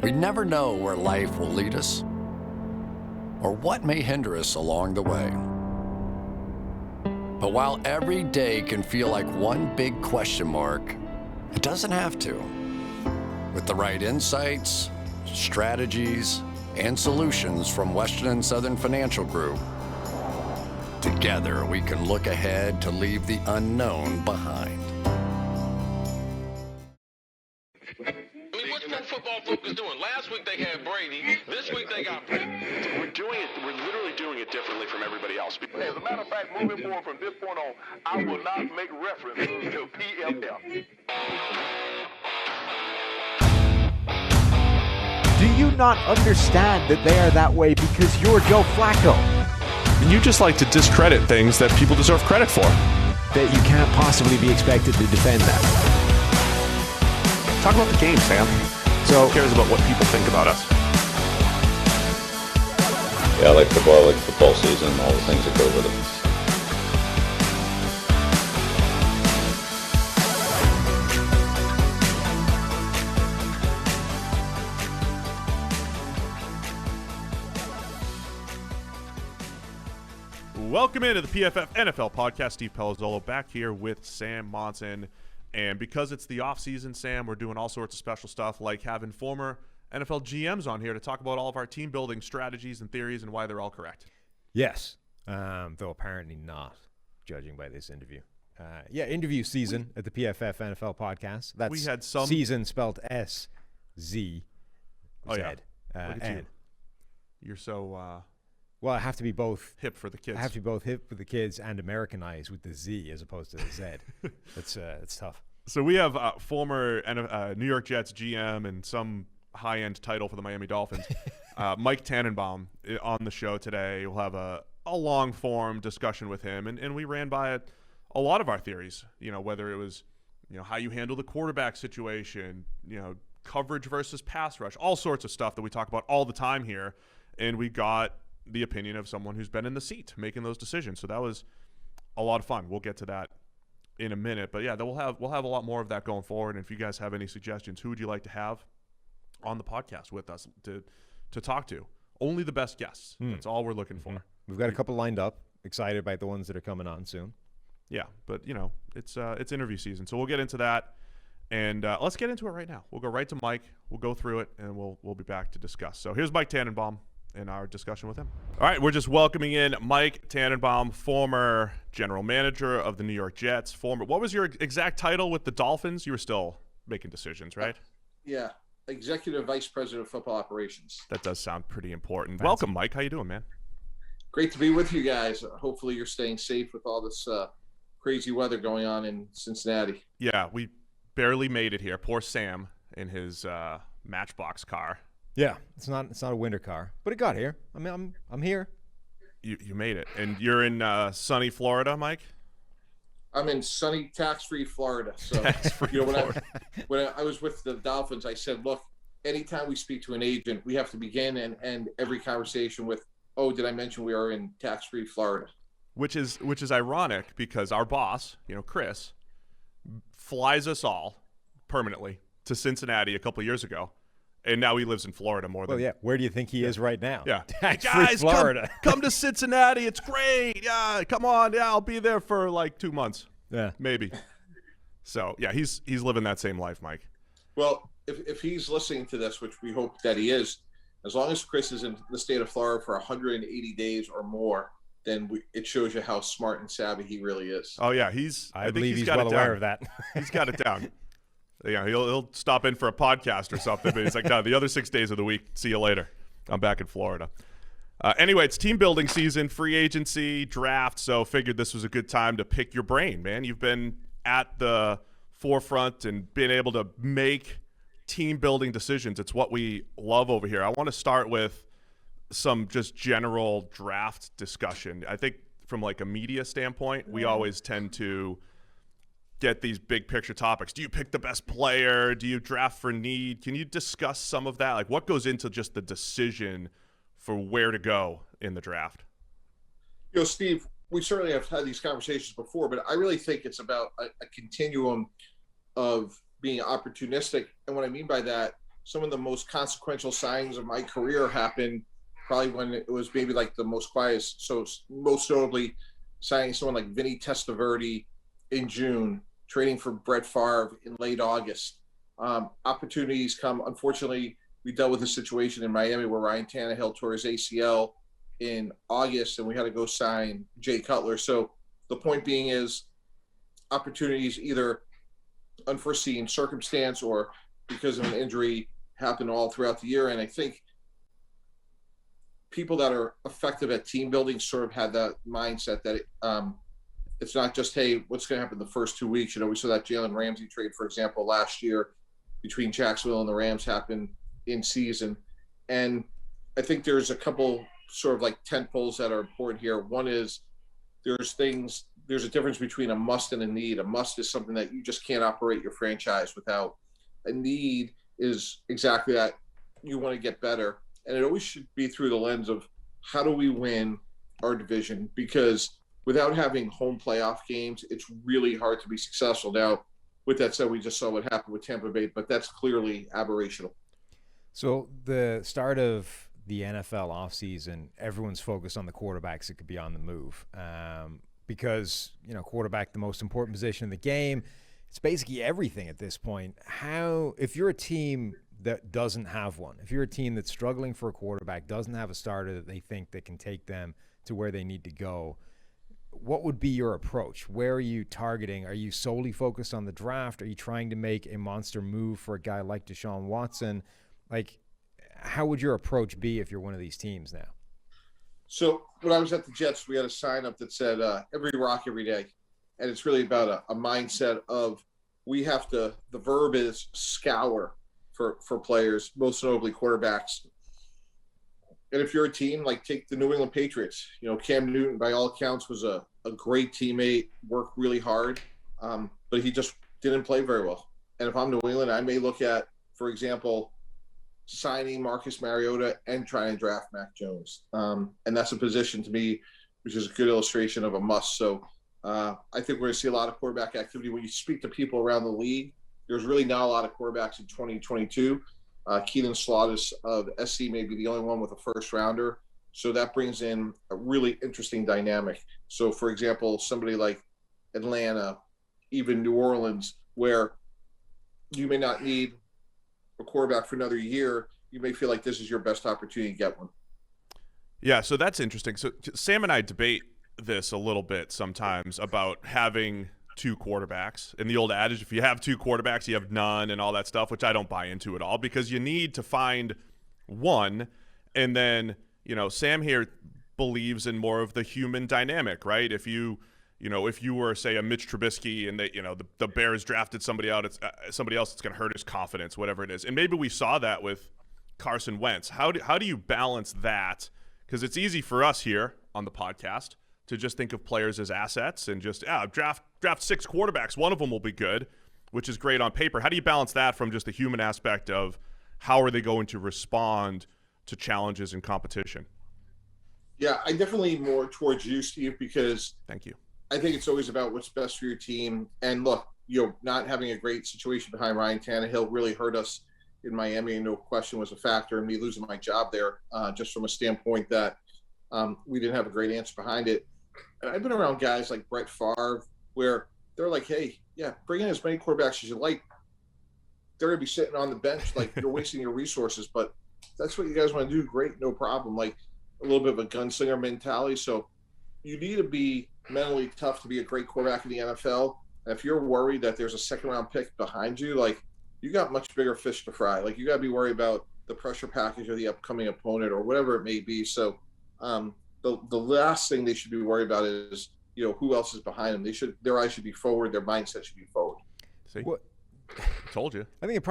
We never know where life will lead us or what may hinder us along the way. But while every day can feel like one big question mark, it doesn't have to. With the right insights, strategies, and solutions from Western and Southern Financial Group, together we can look ahead to leave the unknown behind. What's Pro Football Focus doing? Last week they had Brady. This week they got Brady. We're literally doing it differently from everybody else. As a matter of fact, moving forward from this point on, I will not make reference to PFF. Do you not understand that they are that way because you're Joe Flacco? And you just like to discredit things that people deserve credit for. That you can't possibly be expected to defend that. Talk about the game, Sam. So, who cares about what people think about us? Yeah, I like football season, and all the things that go with it. Welcome into the PFF NFL Podcast. Steve Palazzolo back here with Sam Monson. And because it's the offseason, Sam, we're doing all sorts of special stuff like having former NFL GMs on here to talk about all of our team building strategies and theories and why they're all correct. yes, though apparently not, judging by this interview. Interview season at the PFF NFL Podcast. That's we had some season spelled S-Z. Oh, yeah. Look at you. You're so well, I have to be both hip for the kids. I have to be both hip with the kids and Americanized with the Z as opposed to the Z. It's tough. So we have former New York Jets GM and some high-end title for the Miami Dolphins, Mike Tannenbaum, on the show today. We'll have a long-form discussion with him, and we ran by a lot of our theories. You know, whether it was how you handle the quarterback situation, coverage versus pass rush, all sorts of stuff that we talk about all the time here, and we got the opinion of someone who's been in the seat making those decisions. So that was a lot of fun. We'll get to that in a minute. But yeah, we'll have a lot more of that going forward. And if you guys have any suggestions, who would you like to have on the podcast with us to talk to? Only the best guests. That's all we're looking for. We've got a couple lined up. Excited about the ones that are coming on soon. Yeah, but it's interview season. So we'll get into that. And let's get into it right now. We'll go right to Mike. We'll go through it, and we'll be back to discuss. So here's Mike Tannenbaum in our discussion with him. All right, we're just welcoming in Mike Tannenbaum, former general manager of the New York Jets. What was your exact title with the Dolphins? You were still making decisions, right? Yeah, executive vice president of football operations. That does sound pretty important. Fancy. Welcome, Mike. How you doing, man? Great to be with you guys. Hopefully you're staying safe with all this crazy weather going on in Cincinnati. Yeah, we barely made it here. Poor Sam in his Matchbox car. Yeah, it's not a winter car, but it got here. I mean, I'm here. You made it, and you're in sunny Florida, Mike. I'm in sunny, tax-free Florida. So when I was with the Dolphins, I said, look, anytime we speak to an agent, we have to begin and end every conversation with, "Oh, did I mention we are in tax-free Florida?" Which is ironic because our boss, Chris, flies us all permanently to Cincinnati a couple of years ago. And now he lives in Florida more than. Well, yeah. Where do you think he is right now? Yeah. Tax-free Guys, Florida. come to Cincinnati. It's great. Yeah, come on. Yeah, I'll be there for like 2 months. Yeah, maybe. So yeah, he's living that same life, Mike. Well, if he's listening to this, which we hope that he is, as long as Chris is in the state of Florida for 180 days or more, then it shows you how smart and savvy he really is. Oh yeah, I believe he's well aware of that. He's got it down. Yeah, he'll stop in for a podcast or something, but he's like, no, the other 6 days of the week, see you later. I'm back in Florida. Anyway, it's team building season, free agency, draft, so figured this was a good time to pick your brain, man. You've been at the forefront and been able to make team building decisions. It's what we love over here. I want to start with some just general draft discussion. I think from like a media standpoint, we always tend to get these big picture topics. Do you pick the best player? Do you draft for need? Can you discuss some of that? Like what goes into just the decision for where to go in the draft? Steve, we certainly have had these conversations before, but I really think it's about a continuum of being opportunistic. And what I mean by that some of the most consequential signings of my career happened probably when it was maybe like the most quiet. So most notably signing someone like Vinny Testaverde in June, trading for Brett Favre in late August. Opportunities come. Unfortunately, we dealt with a situation in Miami where Ryan Tannehill tore his ACL in August, and we had to go sign Jay Cutler. So the point being is opportunities, either unforeseen circumstance or because of an injury, happen all throughout the year. And I think people that are effective at team building sort of had that mindset that it's not just, hey, what's going to happen the first 2 weeks. We saw that Jalen Ramsey trade, for example, last year between Jacksonville and the Rams happen in season. And I think there's a couple sort of like tent poles that are important here. One is there's a difference between a must and a need. A must is something that you just can't operate your franchise without. A need is exactly that. You want to get better. And it always should be through the lens of how do we win our division? Because without having home playoff games, it's really hard to be successful. Now, with that said, we just saw what happened with Tampa Bay, but that's clearly aberrational. So the start of the NFL offseason, everyone's focused on the quarterbacks that could be on the move because, quarterback, the most important position in the game. It's basically everything at this point. If you're a team that doesn't have one, if you're a team that's struggling for a quarterback, doesn't have a starter that they think that can take them to where they need to go, what would be your approach? Where are you targeting? Are you solely focused on the draft? Are you trying to make a monster move for a guy like Deshaun Watson? Like, how would your approach be if you're one of these teams now? So when I was at the Jets, we had a sign up that said every rock every day. And it's really about a mindset of the verb is scour for players, most notably quarterbacks. And if you're a team, like take the New England Patriots, Cam Newton, by all accounts, was a great teammate, worked really hard, but he just didn't play very well. And if I'm New England, I may look at, for example, signing Marcus Mariota and trying to draft Mac Jones. And that's a position to me, which is a good illustration of a must. So I think we're going to see a lot of quarterback activity. When you speak to people around the league, there's really not a lot of quarterbacks in 2022. Keelan Slaughter of SC may be the only one with a first rounder. So that brings in a really interesting dynamic. So, for example, somebody like Atlanta, even New Orleans, where you may not need a quarterback for another year, you may feel like this is your best opportunity to get one. Yeah, so that's interesting. So Sam and I debate this a little bit sometimes about having two quarterbacks, and the old adage, if you have two quarterbacks, you have none, and all that stuff, which I don't buy into at all, because you need to find one. And then, Sam here believes in more of the human dynamic, right? If you were, say, a Mitch Trubisky and the Bears drafted somebody else that's going to hurt his confidence, whatever it is. And maybe we saw that with Carson Wentz. How do you balance that? Because it's easy for us here on the podcast to just think of players as assets and just draft 6 quarterbacks. One of them will be good, which is great on paper. How do you balance that from just the human aspect of how are they going to respond to challenges and competition? Yeah, I definitely more towards you, Steve, because thank you. I think it's always about what's best for your team. And look, not having a great situation behind Ryan Tannehill really hurt us in Miami, and no question was a factor in me losing my job there, just from a standpoint that we didn't have a great answer behind it. And I've been around guys like Brett Favre where they're like, hey, yeah, bring in as many quarterbacks as you like. They're going to be sitting on the bench like you're wasting your resources, but that's what you guys want to do. Great, no problem. Like a little bit of a gunslinger mentality. So you need to be mentally tough to be a great quarterback in the NFL. And if you're worried that there's a second-round pick behind you, like you got much bigger fish to fry. Like you got to be worried about the pressure package of the upcoming opponent or whatever it may be. So the last thing they should be worried about is, who else is behind them. Their eyes should be forward. Their mindset should be forward. See, what? Told you. I think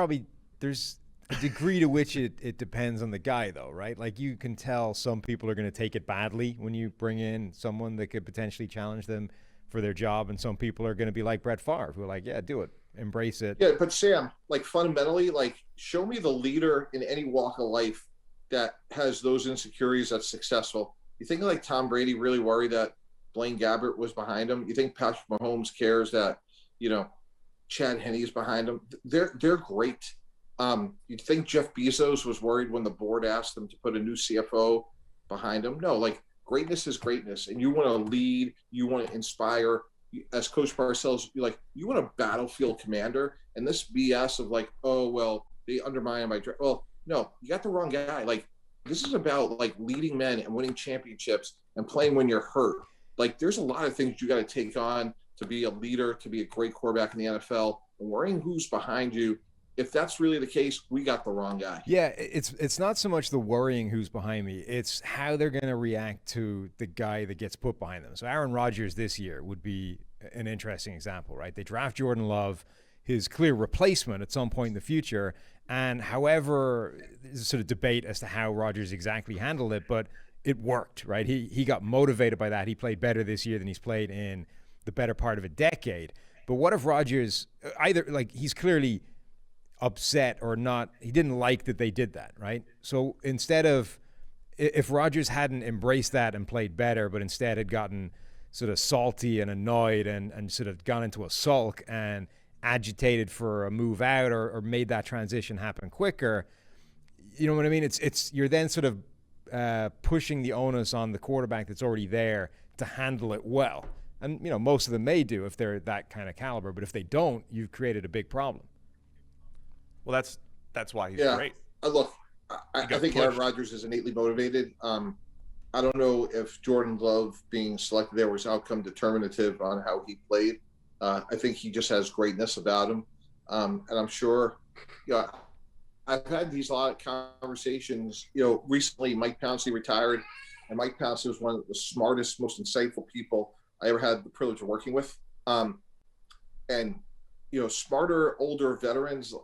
there's a degree to which it depends on the guy, though, right? Like you can tell some people are going to take it badly when you bring in someone that could potentially challenge them for their job, and some people are going to be like Brett Favre, who are like, yeah, do it, embrace it. Yeah, but Sam, like fundamentally, like show me the leader in any walk of life that has those insecurities that's successful. You think like Tom Brady really worried that Blaine Gabbert was behind him? You think Patrick Mahomes cares that, Chad Henne is behind him? They're great. You'd think Jeff Bezos was worried when the board asked him to put a new CFO behind him. No, like greatness is greatness, and you want to lead, you want to inspire. As Coach Parcells, you want a battlefield commander, and this BS of like, oh well, they undermine my draft. Well, no, you got the wrong guy. Like this is about like leading men and winning championships and playing when you're hurt. Like there's a lot of things you got to take on to be a leader, to be a great quarterback in the NFL, and worrying who's behind you. If that's really the case, we got the wrong guy. Yeah, it's not so much the worrying who's behind me. It's how they're going to react to the guy that gets put behind them. So Aaron Rodgers this year would be an interesting example, right? They draft Jordan Love, his clear replacement at some point in the future. And however, there's a sort of debate as to how Rodgers exactly handled it, but it worked, right? He got motivated by that. He played better this year than he's played in the better part of a decade. But what if Rodgers, either like he's clearly upset or not, he didn't like that they did that, right? So instead of, if Rodgers hadn't embraced that and played better, but instead had gotten sort of salty and annoyed and sort of gone into a sulk and agitated for a move out or made that transition happen quicker, you know what I mean? It's you're then sort of pushing the onus on the quarterback that's already there to handle it well. And, you know, most of them may do if they're that kind of caliber, but if they don't, you've created a big problem. Well, that's why he's great. Look, I think Aaron Rodgers is innately motivated. I don't know if Jordan Love being selected there was outcome determinative on how he played. I think he just has greatness about him. And I'm sure, I've had a lot of conversations. Recently Mike Pouncey retired, and Mike Pouncey was one of the smartest, most insightful people I ever had the privilege of working with. And smarter, older veterans,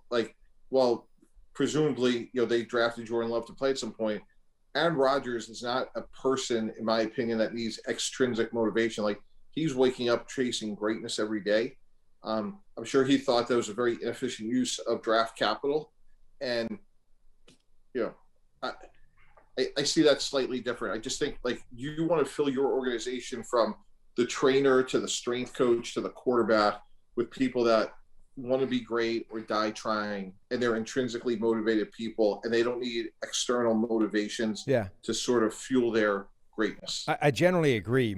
presumably, they drafted Jordan Love to play at some point. Aaron Rodgers is not a person, in my opinion, that needs extrinsic motivation. Like, he's waking up chasing greatness every day. I'm sure he thought that was a very inefficient use of draft capital. And, I see that slightly different. I just think, you want to fill your organization from the trainer to the strength coach to the quarterback with people that want to be great or die trying, and they're intrinsically motivated people, and they don't need external motivations to sort of fuel their greatness. I generally agree.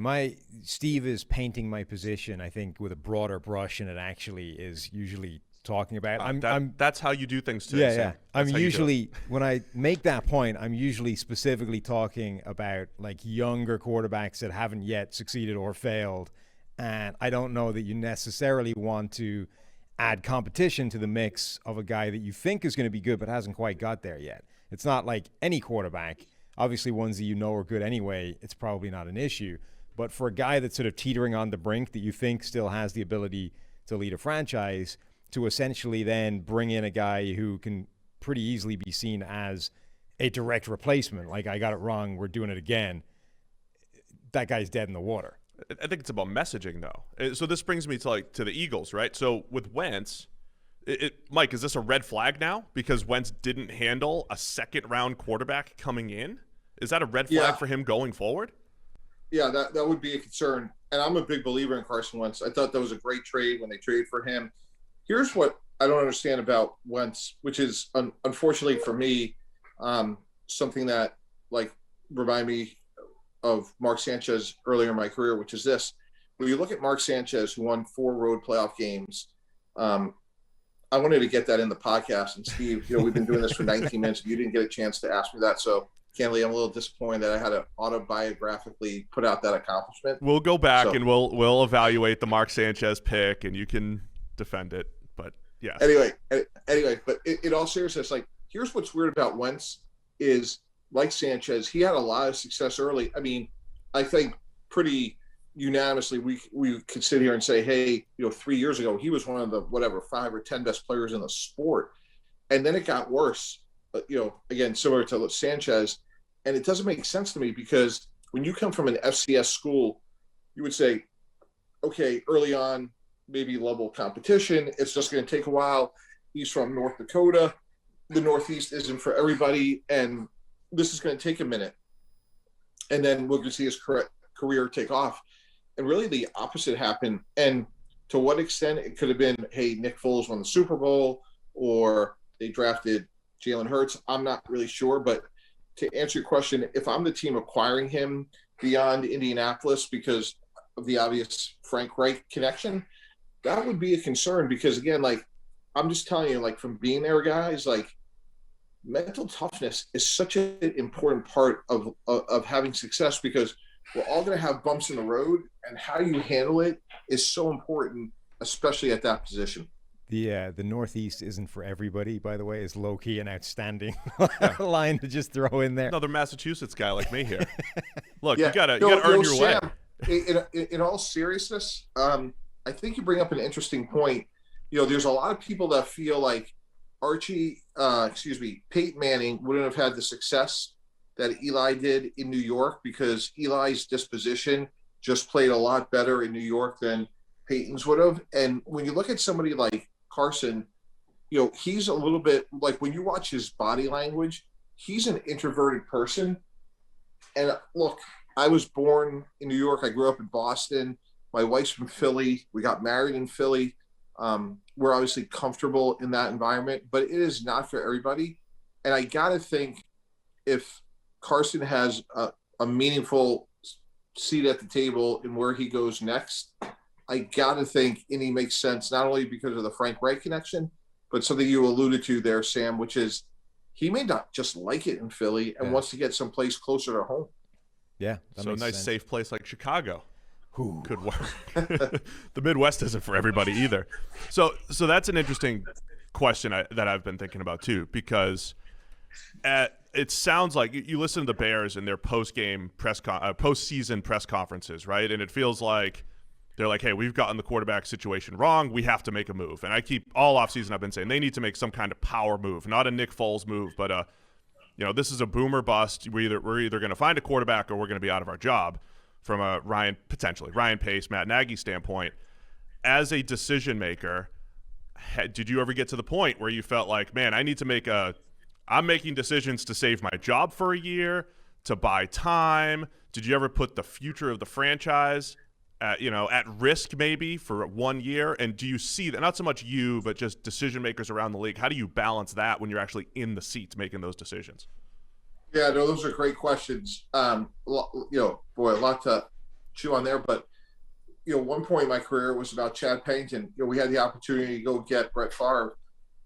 Steve is painting my position, I think, with a broader brush than it actually is usually talking about. That's how you do things too. Yeah. I'm usually, when I make that point, I'm usually specifically talking about younger quarterbacks that haven't yet succeeded or failed. And I don't know that you necessarily want to add competition to the mix of a guy that you think is going to be good but hasn't quite got there yet. It's not like any quarterback. Obviously, ones that are good anyway, it's probably not an issue. But for a guy that's sort of teetering on the brink that you think still has the ability to lead a franchise, to essentially then bring in a guy who can pretty easily be seen as a direct replacement, like, I got it wrong, we're doing it again, that guy's dead in the water. I think it's about messaging, though. So this brings me to the Eagles, right? So with Wentz, Mike, is this a red flag now because Wentz didn't handle a second-round quarterback coming in? Is that a red flag for him going forward? Yeah, that would be a concern. And I'm a big believer in Carson Wentz. I thought that was a great trade when they traded for him. Here's what I don't understand about Wentz, which is, unfortunately for me, something that, remind me of Mark Sanchez earlier in my career, which is this. When you look at Mark Sanchez, who won 4 road playoff games, I wanted to get that in the podcast. And Steve, we've been doing this for 19 minutes. You didn't get a chance to ask me that. So, candidly, I'm a little disappointed that I had to autobiographically put out that accomplishment. We'll go back and we'll evaluate the Mark Sanchez pick, and you can defend it. But, yes. Anyway, but in all seriousness, here's what's weird about Wentz is, like Sanchez, he had a lot of success early. I mean, I think pretty unanimously we could sit here and say, hey, 3 years ago, he was one of the 5 or 10 best players in the sport. And then it got worse, again, similar to Sanchez. And it doesn't make sense to me because when you come from an FCS school, you would say, okay, early on, maybe level competition. It's just going to take a while. He's from North Dakota. The Northeast isn't for everybody. And this is going to take a minute. And then we're going to see his career take off. And really the opposite happened. And to what extent it could have been, hey, Nick Foles won the Super Bowl, or They drafted Jalen Hurts. I'm not really sure, but to answer your question, if I'm the team acquiring him beyond Indianapolis because of the obvious Frank Reich connection, that would be a concern because, again, like, I'm just telling you, like, from being there, guys, like, mental toughness is such an important part of having success because we're all going to have bumps in the road, and how you handle it is so important, especially at that position. The Northeast isn't for everybody, by the way, is low-key an outstanding line to just throw in there. Another Massachusetts guy like me here. Look, Yeah. you gotta earn your Sam, way. In all seriousness, I think you bring up an interesting point. You know, there's a lot of people that feel like Peyton Manning wouldn't have had the success that Eli did in New York because Eli's disposition just played a lot better in New York than Peyton's would have. And when you look at somebody like Carson, you know, he's a little bit like, when you watch his body language, he's an introverted person. And look, I was born in New York. I grew up in Boston. My wife's from Philly. We got married in Philly. We're obviously comfortable in that environment, but it is not for everybody. And I got to think if Carson has a meaningful seat at the table in where he goes next, I got to think Indy makes sense, not only because of the Frank Reich connection, but something you alluded to there, Sam, which is he may not just like it in Philly and wants to get someplace closer to home. Yeah. So a nice, sense. safe place like Chicago. Ooh. Could work. The Midwest isn't for everybody either. So that's an interesting question that I've been thinking about too, because it sounds like you listen to the Bears in their postseason press conferences, right? And it feels like they're like, hey, we've gotten the quarterback situation wrong. We have to make a move. And I keep all offseason I've been saying they need to make some kind of power move, not a Nick Foles move, but this is a boomer bust. We're either going to find a quarterback or we're going to be out of our job. From a Ryan Pace, Matt Nagy standpoint, as a decision maker, did you ever get to the point where you felt like, man, I'm making decisions to save my job for a year, to buy time? Did you ever put the future of the franchise at risk maybe for 1 year? And do you see that, not so much you, but just decision makers around the league, how do you balance that when you're actually in the seats making those decisions? Yeah, no, those are great questions. A lot to chew on there. But, one point in my career was about Chad Pennington. We had the opportunity to go get Brett Favre,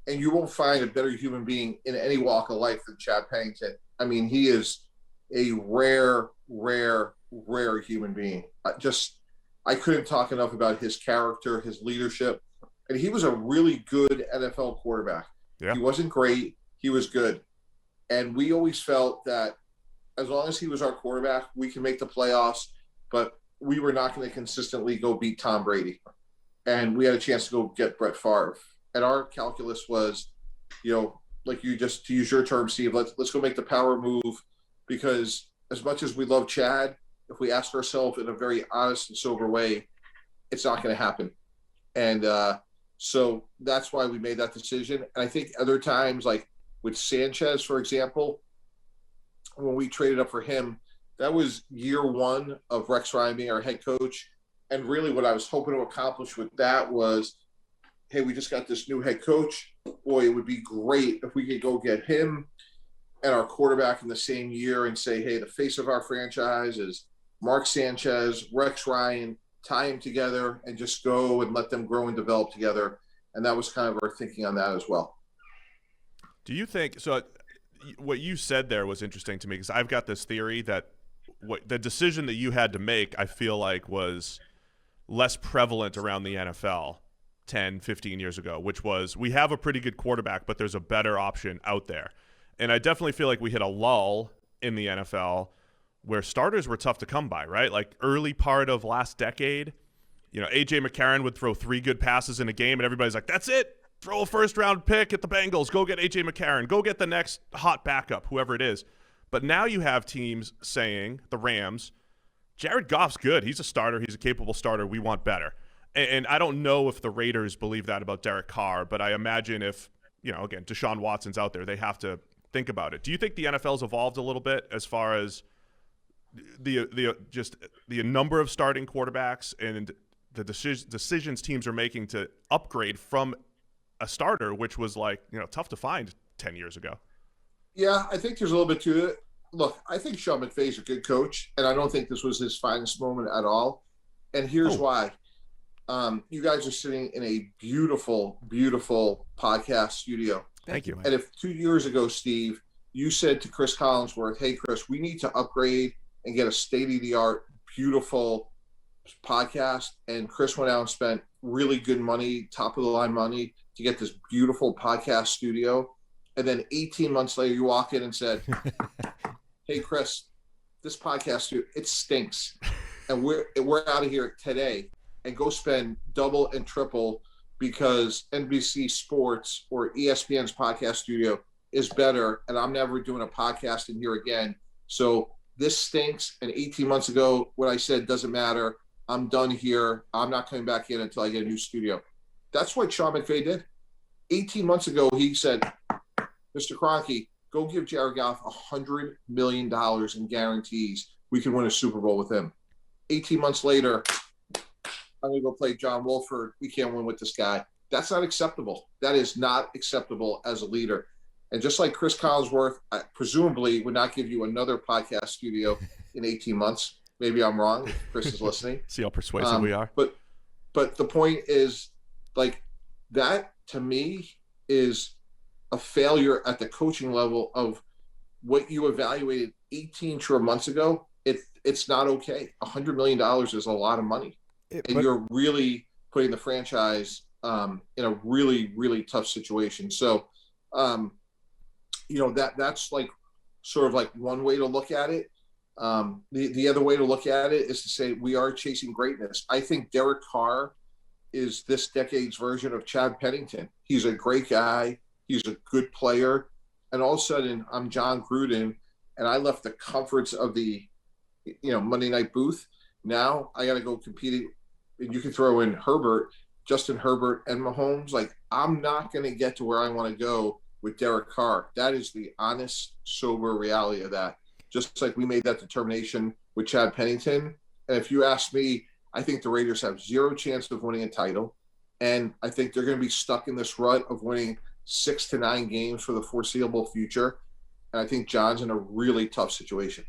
and you won't find a better human being in any walk of life than Chad Pennington. I mean, he is a rare human being. I couldn't talk enough about his character, his leadership, and he was a really good NFL quarterback. Yeah. He wasn't great. He was good. And we always felt that as long as he was our quarterback, we can make the playoffs, but we were not going to consistently go beat Tom Brady. And we had a chance to go get Brett Favre. And our calculus was, like you just, to use your term, Steve, let's go make the power move, because as much as we love Chad, if we ask ourselves in a very honest and sober way, it's not going to happen. And so that's why we made that decision. And I think other times, like, with Sanchez, for example, when we traded up for him, that was year one of Rex Ryan being our head coach. And really what I was hoping to accomplish with that was, hey, we just got this new head coach. Boy, it would be great if we could go get him and our quarterback in the same year and say, hey, the face of our franchise is Mark Sanchez, Rex Ryan, tie them together and just go and let them grow and develop together. And that was kind of our thinking on that as well. Do you think so? What you said there was interesting to me, because I've got this theory that the decision that you had to make, I feel like, was less prevalent around the NFL 10, 15 years ago, which was, we have a pretty good quarterback, but there's a better option out there. And I definitely feel like we hit a lull in the NFL where starters were tough to come by, right? Like early part of last decade, A.J. McCarron would throw 3 good passes in a game, and everybody's like, that's it. Throw a first-round pick at the Bengals. Go get A.J. McCarron. Go get the next hot backup, whoever it is. But now you have teams saying, the Rams, Jared Goff's good. He's a starter. He's a capable starter. We want better. And I don't know if the Raiders believe that about Derek Carr, but I imagine if, again, Deshaun Watson's out there, they have to think about it. Do you think the NFL's evolved a little bit as far as the number of starting quarterbacks and the decisions teams are making to upgrade from a starter, which was tough to find 10 years ago. Yeah, I think there's a little bit to it. Look, I think Sean McVay's a good coach, and I don't think this was his finest moment at all. And here's why. You guys are sitting in a beautiful, beautiful podcast studio. Thank you. And if 2 years ago, Steve, you said to Chris Collinsworth, hey, Chris, we need to upgrade and get a state-of-the-art, beautiful podcast, and Chris went out and spent really good money, top-of-the-line money, to get this beautiful podcast studio. And then 18 months later, you walk in and said, hey, Chris, this podcast studio, it stinks. And we're out of here today, and go spend double and triple because NBC Sports or ESPN's podcast studio is better, and I'm never doing a podcast in here again. So this stinks. And 18 months ago, what I said doesn't matter. I'm done here. I'm not coming back in until I get a new studio. That's what Sean McVay did. 18 months ago, he said, Mr. Kroenke, go give Jared Goff $100 million in guarantees. We can win a Super Bowl with him. 18 months later, I'm going to go play John Wolford. We can't win with this guy. That's not acceptable. That is not acceptable as a leader. And just like Chris Collinsworth, presumably would not give you another podcast studio in 18 months. Maybe I'm wrong if Chris is listening. See how persuasive we are. But the point is, that to me is a failure at the coaching level of what you evaluated 18 short months ago. It's not okay. $100 million is a lot of money. You're really putting the franchise in a really, really tough situation. So, that's sort of one way to look at it. The other way to look at it is to say we are chasing greatness. I think Derek Carr is this decade's version of Chad Pennington. He's a great guy. He's a good player. And all of a sudden, I'm John Gruden, and I left the comforts of the Monday night booth. Now I got to go compete. And you can throw in Justin Herbert, and Mahomes. I'm not going to get to where I want to go with Derek Carr. That is the honest, sober reality of that. Just like we made that determination with Chad Pennington. And if you ask me, I think the Raiders have zero chance of winning a title. And I think they're going to be stuck in this rut of winning 6 to 9 games for the foreseeable future. And I think John's in a really tough situation.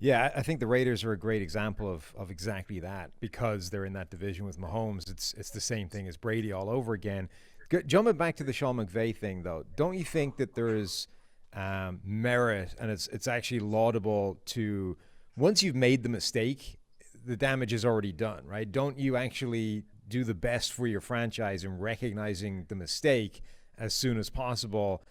Yeah, I think the Raiders are a great example of exactly that, because they're in that division with Mahomes. It's the same thing as Brady all over again. Jumping back to the Sean McVay thing, though, don't you think that there is merit, and it's actually laudable to, once you've made the mistake, the damage is already done, right? Don't you actually do the best for your franchise in recognizing the mistake as soon as possible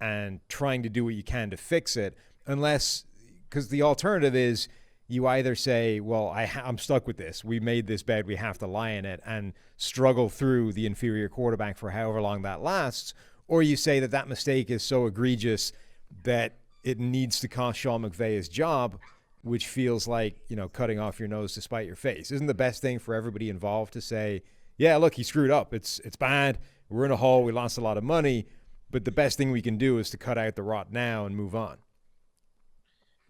and trying to do what you can to fix it, because the alternative is you either say, well, I'm stuck with this. We made this bed. We have to lie in it and struggle through the inferior quarterback for however long that lasts. Or you say that mistake is so egregious that it needs to cost Sean McVay his job, which feels like, cutting off your nose to spite your face. Isn't the best thing for everybody involved to say, yeah, look, he screwed up. It's bad. We're in a hole. We lost a lot of money. But the best thing we can do is to cut out the rot now and move on.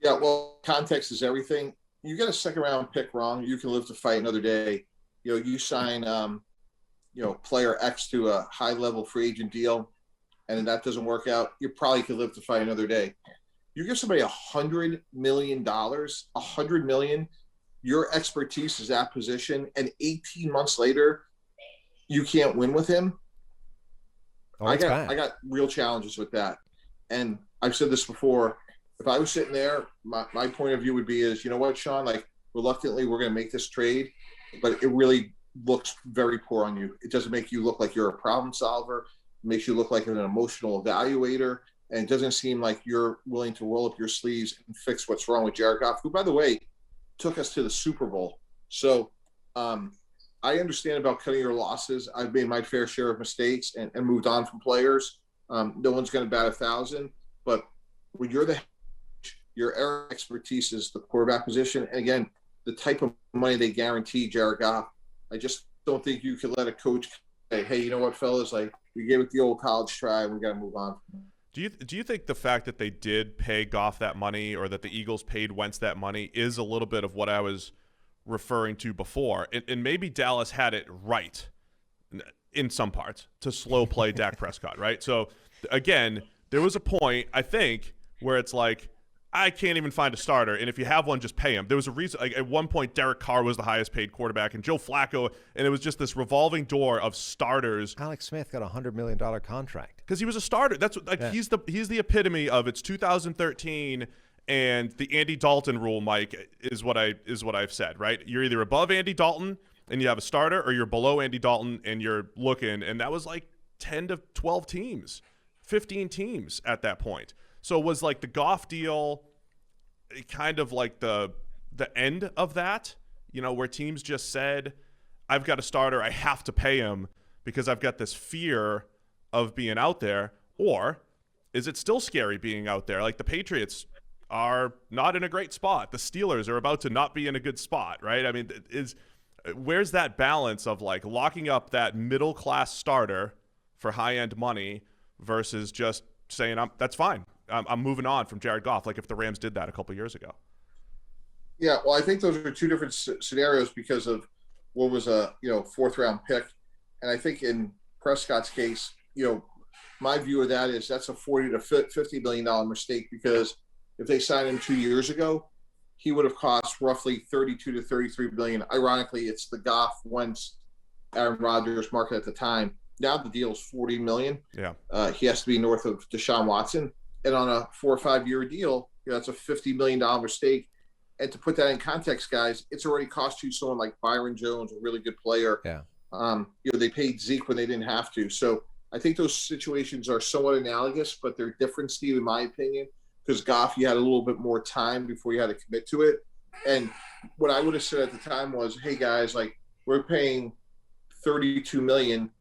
Yeah, well, context is everything. You get a second-round pick wrong, you can live to fight another day. You sign, player X to a high-level free agent deal, and that doesn't work out. You probably could live to fight another day. You give somebody $100 million, $100 million. Your expertise is that position, and 18 months later, you can't win with him. I got real challenges with that, and I've said this before. If I was sitting there, my point of view would be is, you know what, Sean, reluctantly, we're going to make this trade, but it really looks very poor on you. It doesn't make you look like you're a problem solver. It makes you look like an emotional evaluator. And it doesn't seem like you're willing to roll up your sleeves and fix what's wrong with Jared Goff, who, by the way, took us to the Super Bowl. So I understand about cutting your losses. I've made my fair share of mistakes and moved on from players. No one's going to bat 1,000. But when you're your expertise is the quarterback position. And again, the type of money they guarantee Jared Goff, I just don't think you could let a coach say, hey, you know what, fellas, we gave it the old college try and we got to move on. Do you think the fact that they did pay Goff that money, or that the Eagles paid Wentz that money, is a little bit of what I was referring to before? And maybe Dallas had it right. in some parts to slow play Dak Prescott, right? So again, there was a point, I think, where it's like, I can't even find a starter, and if you have one, just pay him. There was a reason, like at one point, Derek Carr was the highest paid quarterback, and Joe Flacco, and it was just this revolving door of starters. Alex Smith got a $100 million contract because he was a starter. That's what, like, he's the epitome of it's 2013, and the Andy Dalton rule, Mike, is what I've said, right? You're either above Andy Dalton and you have a starter, or you're below Andy Dalton and you're looking, and that was like 10 to 12 teams, 15 teams at that point. So was like the Goff deal kind of like the end of that, where teams just said, I've got a starter, I have to pay him because I've got this fear of being out there? Or is it still scary being out there? Like the Patriots are not in a great spot. The Steelers are about to not be in a good spot, right? I mean, where's that balance of like locking up that middle-class starter for high-end money versus just saying, that's fine. I'm moving on from Jared Goff, like if the Rams did that a couple years ago. Yeah, well, I think those are two different scenarios because of what was a fourth round pick, and I think in Prescott's case, my view of that is that's a $40 to $50 million mistake, because if they signed him 2 years ago, he would have cost roughly $32 to $33 million. Ironically, it's the Goff, Wentz, Aaron Rodgers market at the time. Now the deal is $40 million. Yeah, he has to be north of Deshaun Watson. And on a 4 or 5 year deal, that's a $50 million mistake. And to put that in context, guys, it's already cost you someone like Byron Jones, a really good player. Yeah. They paid Zeke when they didn't have to. So I think those situations are somewhat analogous, but they're different, Steve, in my opinion, because Goff, you had a little bit more time before you had to commit to it. And what I would have said at the time was, hey guys, like we're paying $32 million.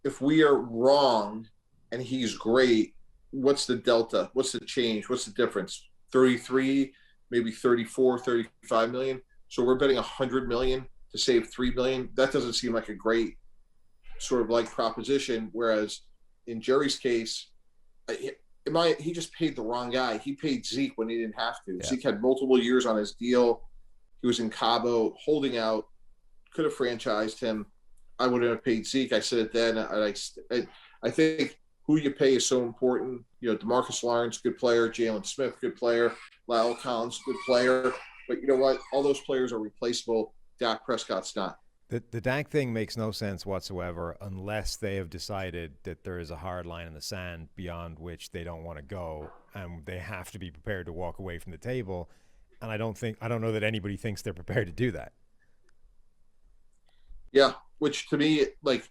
If we are wrong and he's great, what's the delta? What's the change? What's the difference? 33, maybe 34, 35 million. So we're betting 100 million to save 3 million. That doesn't seem like a great sort of like proposition. Whereas in Jerry's case, he just paid the wrong guy. He paid Zeke when he didn't have to. Yeah. Zeke had multiple years on his deal. He was in Cabo holding out, could have franchised him. I wouldn't have paid Zeke. I said it then. I think who you pay is so important. DeMarcus Lawrence, good player. Jalen Smith, good player. Lyle Collins, good player. But you know what? All those players are replaceable. Dak Prescott's not. The Dak thing makes no sense whatsoever unless they have decided that there is a hard line in the sand beyond which they don't want to go, and they have to be prepared to walk away from the table. And I don't know that anybody thinks they're prepared to do that. Yeah, which to me, like,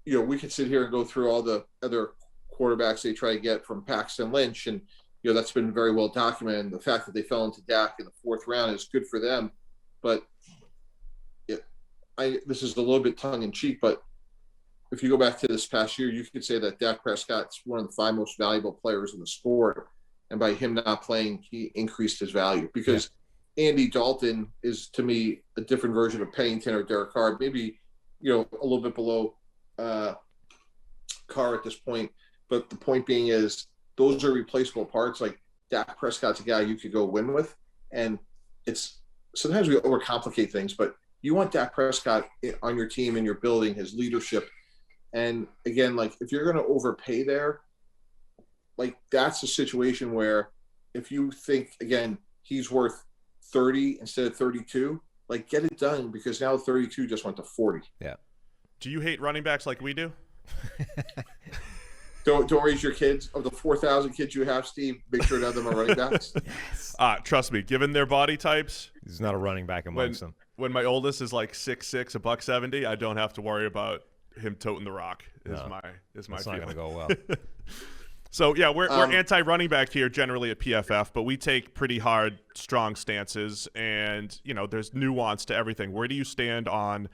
we could sit here and go through all the other quarterbacks they try to get from Paxton Lynch, and that's been very well documented. The fact that they fell into Dak in the fourth round is good for them, but this is a little bit tongue in cheek, but if you go back to this past year, you could say that Dak Prescott's one of the 5 most valuable players in the sport, and by him not playing, he increased his value because Andy Dalton is, to me, a different version of Pennington or Derek Carr, maybe a little bit below Carr at this point. But the point being is those are replaceable parts. Like Dak Prescott's a guy you could go win with. And it's sometimes we overcomplicate things, but you want Dak Prescott on your team and your building, his leadership. And again, like if you're going to overpay there, like that's a situation where if you think, again, he's worth 30 instead of 32, like get it done, because now 32 just went to 40. Yeah. Do you hate running backs like we do? Don't raise your kids. Of the 4,000 kids you have, Steve, make sure none of them are running backs. Yes. Trust me, given their body types, he's not a running back amongst them. When my oldest is like 6'6", $170, I don't have to worry about him toting the rock. Is my That's feeling. not going to go well. So yeah, we're anti-running back here generally at PFF, but we take pretty hard, strong stances, and there's nuance to everything. Where do you stand on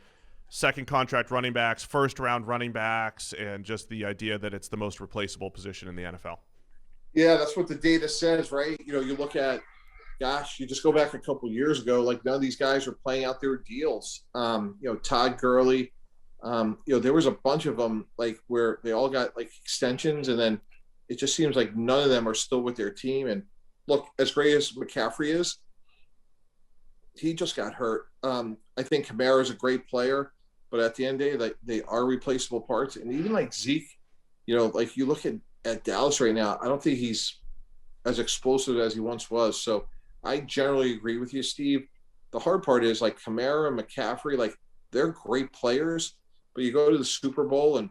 second contract running backs, first round running backs, and just the idea that it's the most replaceable position in the NFL? Yeah, that's what the data says, right? You look at, you just go back a couple of years ago, like none of these guys are playing out their deals. Todd Gurley, there was a bunch of them like where they all got like extensions, and then it just seems like none of them are still with their team. And look, as great as McCaffrey is, he just got hurt. I think Kamara is a great player. but at the end of the day, like, they are replaceable parts. And even like Zeke, like you look at Dallas right now, I don't think he's as explosive as he once was. So I generally agree with you, Steve. The hard part is like Kamara, McCaffrey, like they're great players, but you go to the Super Bowl and,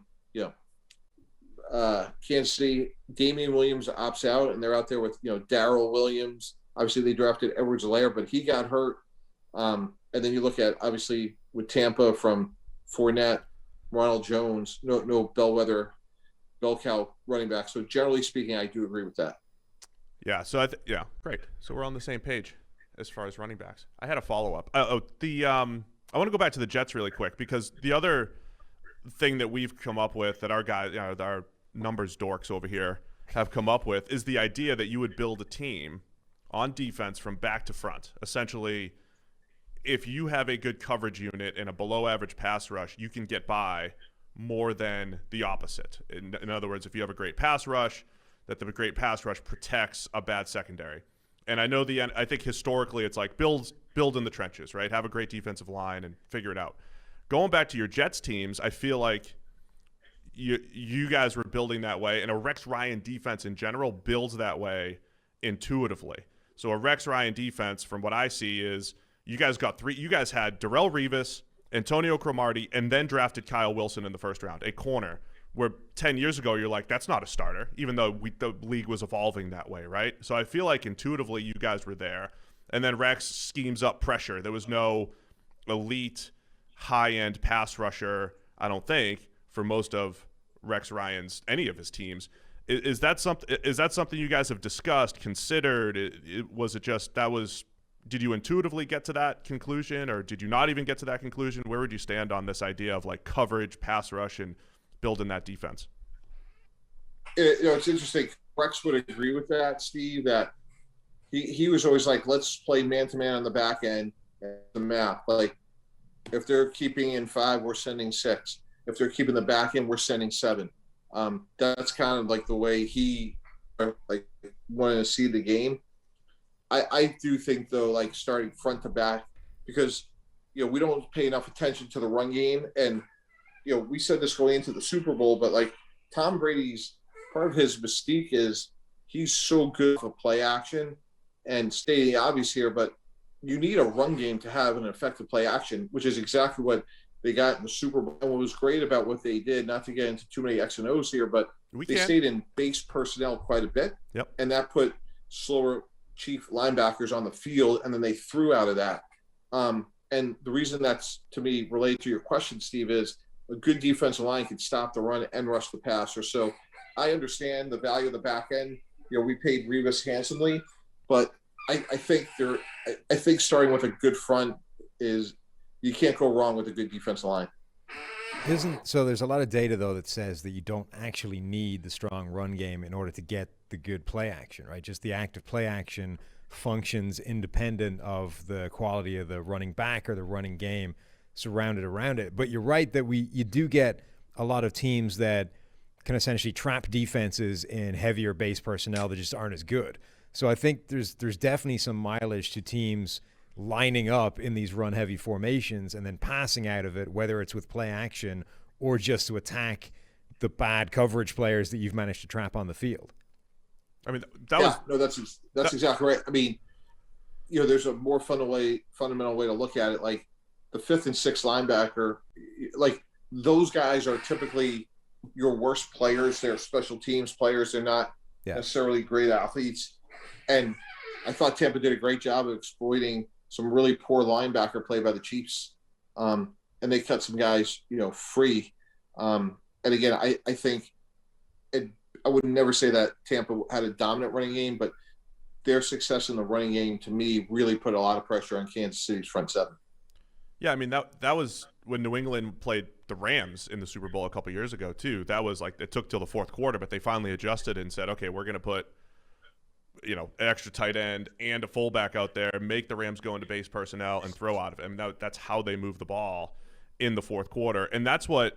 Kansas City, Damian Williams opts out, and they're out there with, Darrell Williams. Obviously, they drafted Edwards-Helaire, but he got hurt. And then you look at, obviously, with Tampa from Fournette, Ronald Jones, no bellwether, bell cow running back. So generally speaking, I do agree with that. Yeah, so great. So we're on the same page as far as running backs. I had a follow-up. I want to go back to the Jets really quick, because the other thing that we've come up with, that our guys, our numbers dorks over here have come up with, is the idea that you would build a team on defense from back to front. Essentially, if you have a good coverage unit and a below-average pass rush, you can get by more than the opposite. In other words, if you have a great pass rush, that the great pass rush protects a bad secondary. And I think historically it's like build in the trenches, right? Have a great defensive line and figure it out. Going back to your Jets teams, I feel like you guys were building that way, and a Rex Ryan defense in general builds that way intuitively. So a Rex Ryan defense, from what I see, is you guys had Darrelle Revis, Antonio Cromartie, and then drafted Kyle Wilson in the first round, a corner, where 10 years ago you're like, that's not a starter, even though the league was evolving that way, right? So I feel like intuitively you guys were there. And then Rex schemes up pressure. There was no elite high-end pass rusher, I don't think, for most of Rex Ryan's, any of his teams. Is that something you guys have discussed, considered? Did you intuitively get to that conclusion, or did you not even get to that conclusion? Where would you stand on this idea of like coverage, pass rush, and building that defense? It's interesting. Rex would agree with that, Steve, that he was always like, let's play man-to-man on the back end, the map. Like, if they're keeping in 5, we're sending 6. If they're keeping the back end, we're sending 7. That's kind of like the way he like wanted to see the game. I do think, though, like starting front to back, because, we don't pay enough attention to the run game. And, we said this going into the Super Bowl, but like Tom Brady's, part of his mystique is he's so good for play action, and stating the obvious here, but you need a run game to have an effective play action, which is exactly what they got in the Super Bowl. And what was great about what they did, not to get into too many X and O's here, but they stayed in base personnel quite a bit. Yep. And that put slower chief linebackers on the field, and then they threw out of that. And the reason that's, to me, related to your question, Steve, is a good defensive line can stop the run and rush the passer. So I understand the value of the back end. We paid Revis handsomely, but I think starting with a good front is, you can't go wrong with a good defensive line. So there's a lot of data, though, that says that you don't actually need the strong run game in order to get the good play action, right? Just the active play action functions independent of the quality of the running back or the running game surrounded around it. But you're right that you do get a lot of teams that can essentially trap defenses in heavier base personnel that just aren't as good. So I think there's definitely some mileage to teams lining up in these run-heavy formations and then passing out of it, whether it's with play action or just to attack the bad coverage players that you've managed to trap on the field. I mean, that's exactly right. I mean, there's a more fundamental way to look at it. Like the 5th and 6th linebacker, like those guys are typically your worst players. They're special teams players. They're not necessarily great athletes. And I thought Tampa did a great job of exploiting some really poor linebacker play by the Chiefs. And they cut some guys, free. And again, I think I would never say that Tampa had a dominant running game, but their success in the running game, to me, really put a lot of pressure on Kansas City's front 7. Yeah, I mean, that was when New England played the Rams in the Super Bowl a couple years ago, too. That was like, it took till the 4th quarter, but they finally adjusted and said, okay, we're going to put an extra tight end and a fullback out there, make the Rams go into base personnel and throw out of it. I mean, that's how they move the ball in the 4th quarter. And that's what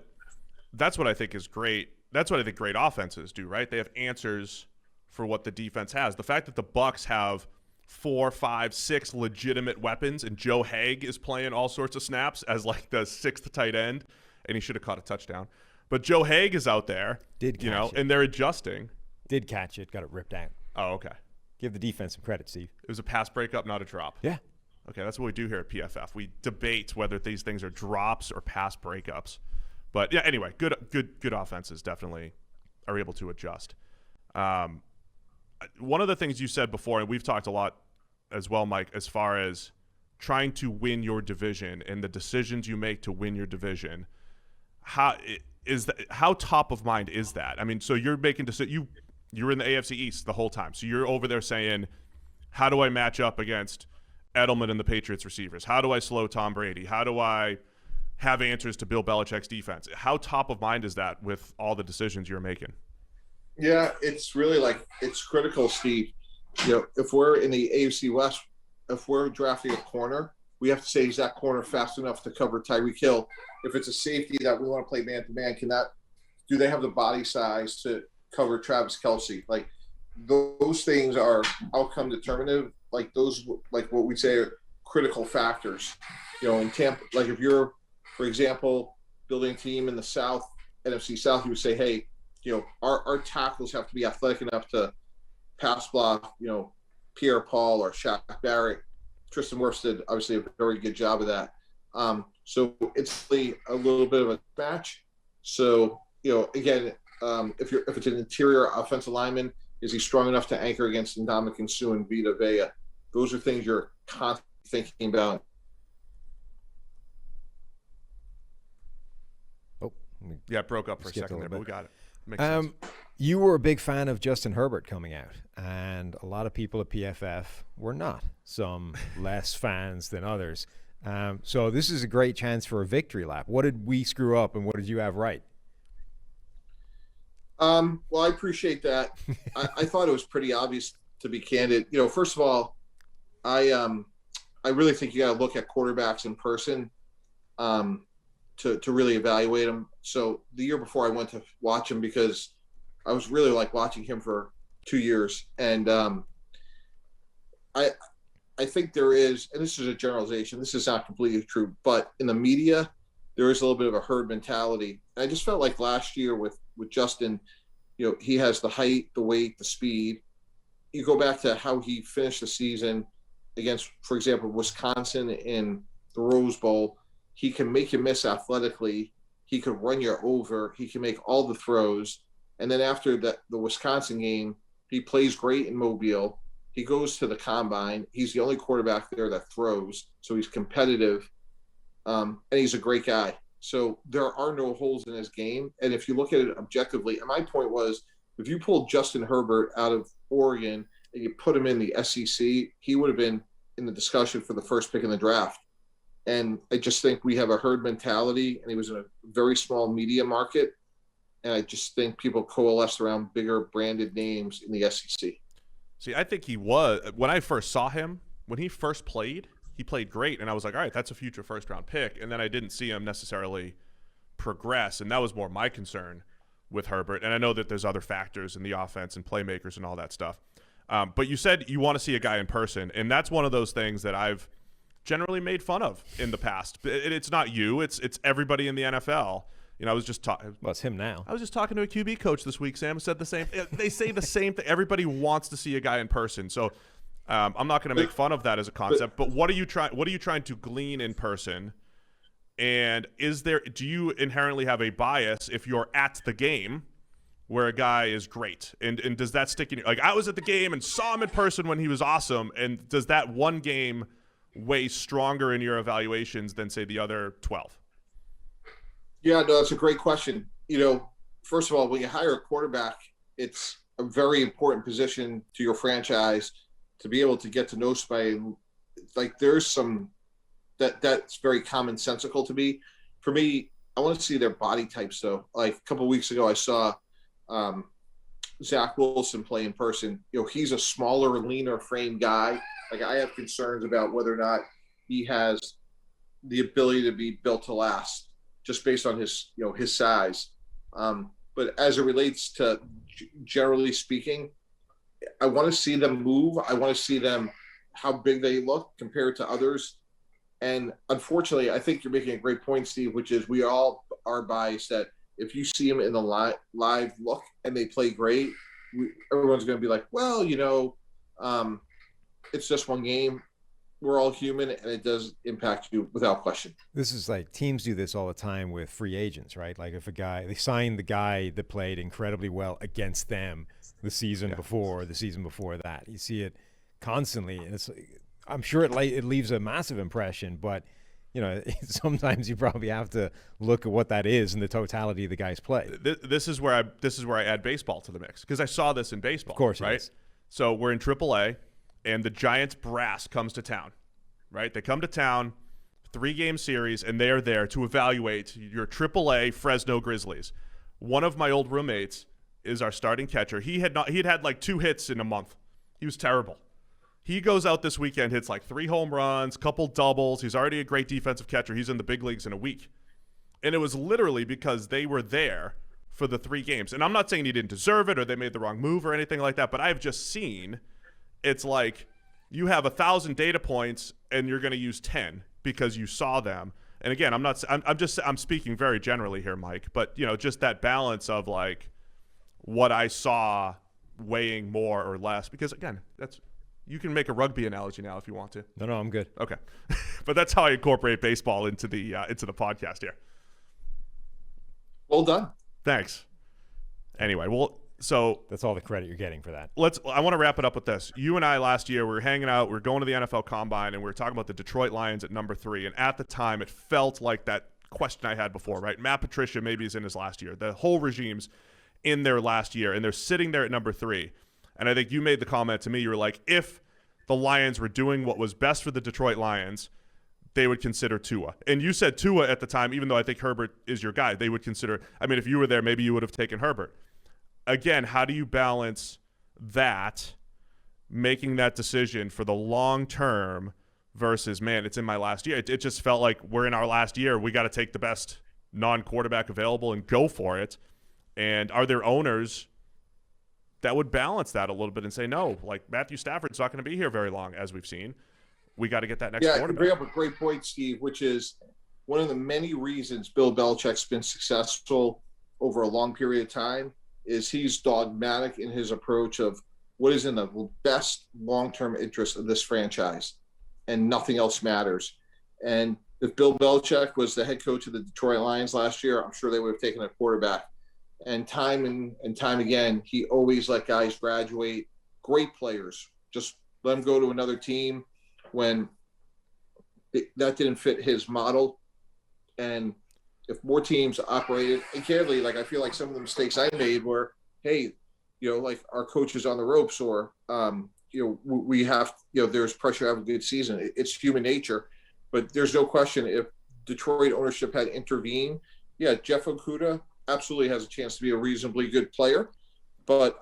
I think is great. That's what I think great offenses do, right? They have answers for what the defense has. The fact that the Bucs have 4, 5, 6 legitimate weapons, and Joe Haig is playing all sorts of snaps as like the 6th tight end, and he should have caught a touchdown. But Joe Haig is out there, and they're adjusting. Did catch it, got it ripped out. Oh, okay. Give the defense some credit, Steve. It was a pass breakup, not a drop. Yeah. Okay, that's what we do here at PFF. We debate whether these things are drops or pass breakups. But yeah, anyway, good offenses definitely are able to adjust. One of the things you said before, and we've talked a lot as well, Mike, as far as trying to win your division and the decisions you make to win your division, how top of mind is that? I mean, so you're making you're in the AFC East the whole time, so you're over there saying, how do I match up against Edelman and the Patriots receivers? How do I slow Tom Brady? How do I have answers to Bill Belichick's defense? How top of mind is that with all the decisions you're making? Yeah, it's really it's critical, Steve. If we're in the AFC West, if we're drafting a corner, we have to say, is that corner fast enough to cover Tyreek Hill? If it's a safety that we want to play man-to-man, do they have the body size to cover Travis Kelce? Like, those things are outcome determinative. Like what we say are critical factors. In Tampa, like if you're, for example, building a team in the South, NFC South, you would say, hey, our tackles have to be athletic enough to pass block, Pierre Paul or Shaq Barrett. Tristan Wirfs did obviously a very good job of that. So it's really a little bit of a match. So, again, if it's an interior offensive lineman, is he strong enough to anchor against Ndamukong Suh and Vita Vea? Those are things you're constantly thinking about. Oh, yeah, it broke up for a second there, but we got it. Makes sense. You were a big fan of Justin Herbert coming out, and a lot of people at PFF were not. Some less fans than others. So this is a great chance for a victory lap. What did we screw up, and what did you have right? Well, I appreciate that. I thought it was pretty obvious, to be candid. First of all, I really think you got to look at quarterbacks in person to really evaluate them. So the year before, I went to watch him because I was really watching him for 2 years, and I think there is, and this is a generalization, this is not completely true, but in the media, there is a little bit of a herd mentality. And I just felt like last year with Justin, he has the height, the weight, the speed. You go back to how he finished the season against, for example, Wisconsin in the Rose Bowl. He can make you miss athletically. He could run you over. He can make all the throws. And then after the Wisconsin game, he plays great in Mobile. He goes to the combine. He's the only quarterback there that throws, so he's competitive, and he's a great guy. So there are no holes in his game. And if you look at it objectively, and my point was, if you pulled Justin Herbert out of Oregon and you put him in the SEC, he would have been in the discussion for the first pick in the draft. And I just think we have a herd mentality, and he was in a very small media market. And I just think people coalesce around bigger branded names in the SEC. See, I think he was, when I first saw him, when he first played, he played great. And I was like, all right, that's a future first-round pick. And then I didn't see him necessarily progress. And that was more my concern with Herbert. And I know that there's other factors in the offense and playmakers and all that stuff. But you said you want to see a guy in person. And that's one of those things that I've generally made fun of in the past. It's not you. It's everybody in the NFL. I was just talking. Well, it's him now. I was just talking to a QB coach this week. Sam said the same. They say the same thing. Everybody wants to see a guy in person. So I'm not going to make fun of that as a concept. But what are you trying to glean in person? And do you inherently have a bias if you're at the game where a guy is great? And does that stick in you? Like, I was at the game and saw him in person when he was awesome. And does that one game weigh stronger in your evaluations than, say, the other 12? Yeah, no, that's a great question. First of all, when you hire a quarterback, it's a very important position to your franchise to be able to get to know somebody. Like, there's some that's very commonsensical to me. For me, I want to see their body types, though. Like, a couple of weeks ago, I saw Zach Wilson play in person. He's a smaller, leaner frame guy. Like, I have concerns about whether or not he has the ability to be built to last, just based on his size. But as it relates to, generally speaking, I want to see them move. I want to see them how big they look compared to others. And unfortunately, I think you're making a great point, Steve, which is we all are biased that if you see them in the live look and they play great, everyone's going to be like, well, it's just one game. We're all human, and it does impact you without question. This is like teams do this all the time with free agents, right? Like if they sign the guy that played incredibly well against them the season before, or the season before that. You see it constantly, and I'm sure it leaves a massive impression, but sometimes you probably have to look at what that is and the totality of the guy's play. This is where I add baseball to the mix, because I saw this in baseball. Of course, right? Yes. So we're in AAA, and the Giants brass comes to town, right? They come to town, 3-game series, and they are there to evaluate your AAA Fresno Grizzlies. One of my old roommates is our starting catcher. He had like 2 hits in a month. He was terrible. He goes out this weekend, hits like 3 home runs, couple doubles. He's already a great defensive catcher. He's in the big leagues in a week. And it was literally because they were there for the 3 games. And I'm not saying he didn't deserve it or they made the wrong move or anything like that, but I've just seen it's like you have 1,000 data points and you're going to use 10 because you saw them. And again, I'm speaking very generally here, Mike, but just that balance of like what I saw weighing more or less, because again, you can make a rugby analogy now if you want to. No, I'm good. Okay. But that's how I incorporate baseball into the podcast here. Well done. Thanks. Anyway, so that's all the credit you're getting for that. I want to wrap it up with this. You and I last year, we were hanging out, we were going to the NFL Combine, and we were talking about the Detroit Lions at number 3. And at the time, it felt like that question I had before, right? Matt Patricia maybe is in his last year. The whole regime's in their last year, and they're sitting there at number 3. And I think you made the comment to me, you were like, if the Lions were doing what was best for the Detroit Lions, they would consider Tua. And you said Tua at the time, even though I think Herbert is your guy, they would consider, if you were there, maybe you would have taken Herbert. Again, how do you balance that, making that decision for the long term versus, man, it's in my last year. It just felt like we're in our last year. We got to take the best non-quarterback available and go for it. And are there owners that would balance that a little bit and say, no, like Matthew Stafford's not going to be here very long, as we've seen. We got to get that next quarterback. You bring up a great point, Steve, which is one of the many reasons Bill Belichick's been successful over a long period of time is he's dogmatic in his approach of what is in the best long-term interest of this franchise, and nothing else matters. And if Bill Belichick was the head coach of the Detroit Lions last year, I'm sure they would have taken a quarterback. And time and time again, he always let guys graduate, great players, just let them go to another team when that didn't fit his model. And if more teams operated, and candidly, like I feel like some of the mistakes I made were, hey, like our coach is on the ropes, or we have, there's pressure to have a good season. It's human nature, but there's no question if Detroit ownership had intervened, Jeff Okudah absolutely has a chance to be a reasonably good player, but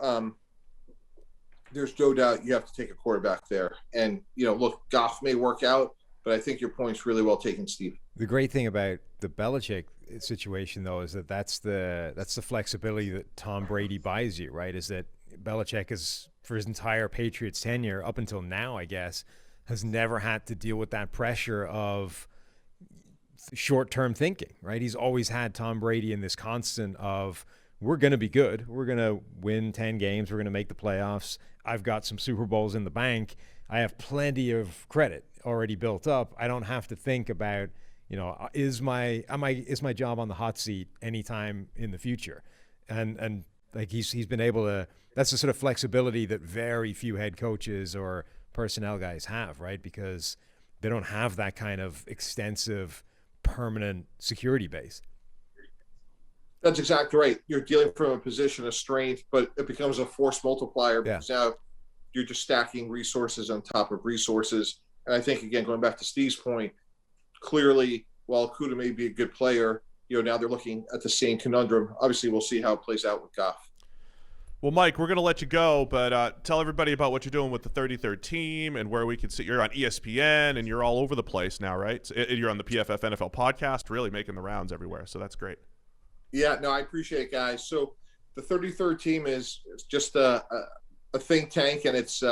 there's no doubt you have to take a quarterback there. And, look, Goff may work out, but I think your point's really well taken, Steve. The great thing about the Belichick situation, though, is that's the flexibility that Tom Brady buys you, right? Is that Belichick is, for his entire Patriots tenure, up until now, I guess, has never had to deal with that pressure of short-term thinking, right? He's always had Tom Brady in this constant of, we're going to be good. We're going to win 10 games. We're going to make the playoffs. I've got some Super Bowls in the bank. I have plenty of credit already built up. I don't have to think about, is my job on the hot seat anytime in the future? And like he's been able to, that's the sort of flexibility that very few head coaches or personnel guys have, right? Because they don't have that kind of extensive permanent security base. That's exactly right. You're dealing from a position of strength, but it becomes a force multiplier because now you're just stacking resources on top of resources. And I think, again, going back to Steve's point, clearly, while Okudah may be a good player, now they're looking at the same conundrum. Obviously, we'll see how it plays out with Goff. Well, Mike, we're going to let you go, but tell everybody about what you're doing with the 33rd team and where we can see. You're on ESPN, and you're all over the place now, right? You're on the PFF NFL podcast, really making the rounds everywhere, so that's great. Yeah, no, I appreciate it, guys. So the 33rd team is just a think tank, and it's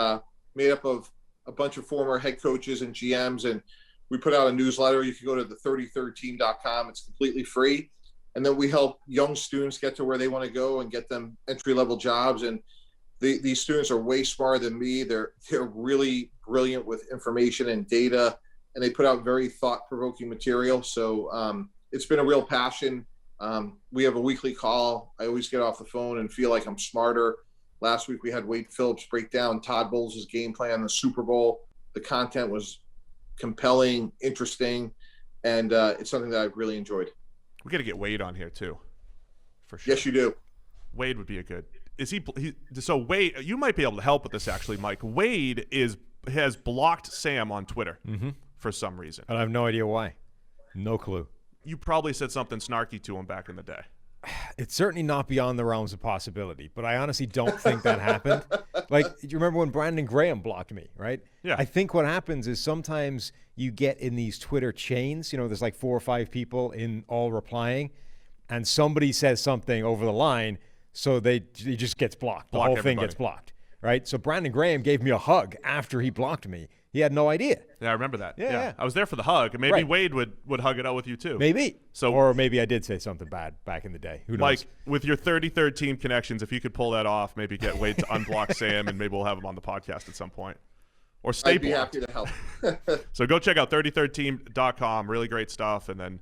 made up of a bunch of former head coaches and GMs, and we put out a newsletter. You can go to the 33rdteam.com. It's completely free. And then we help young students get to where they want to go and get them entry-level jobs. And these students are way smarter than me. They're really brilliant with information and data, and they put out very thought-provoking material. So it's been a real passion. We have a weekly call. I always get off the phone and feel like I'm smarter. Last week we had Wade Phillips break down Todd Bowles' game plan in the Super Bowl. The content was compelling, interesting, and it's something that I've really enjoyed. We got to get Wade on here too, for sure. Yes, you do. Wade would be a good. Is he? So Wade, you might be able to help with this actually, Mike. Wade has blocked Sam on Twitter for some reason. And I have no idea why. No clue. You probably said something snarky to him back in the day. It's certainly not beyond the realms of possibility, but I honestly don't think that happened. Like, do you remember when Brandon Graham blocked me, right? Yeah. I think what happens is sometimes you get in these Twitter chains, there's like 4 or 5 people in all replying, and somebody says something over the line, so he just gets blocked. The whole thing gets blocked, right? So Brandon Graham gave me a hug after he blocked me. He had no idea. Yeah, I remember that. Yeah. I was there for the hug. Maybe Right. Wade would hug it out with you too. Maybe. So, or maybe I did say something bad back in the day. Who knows? Mike, with your 33rd team connections, if you could pull that off, maybe get Wade to unblock Sam, and maybe we'll have him on the podcast at some point. Or stay I'd be blocked. happy to help. So go check out 33rdteam.com. Really great stuff. And then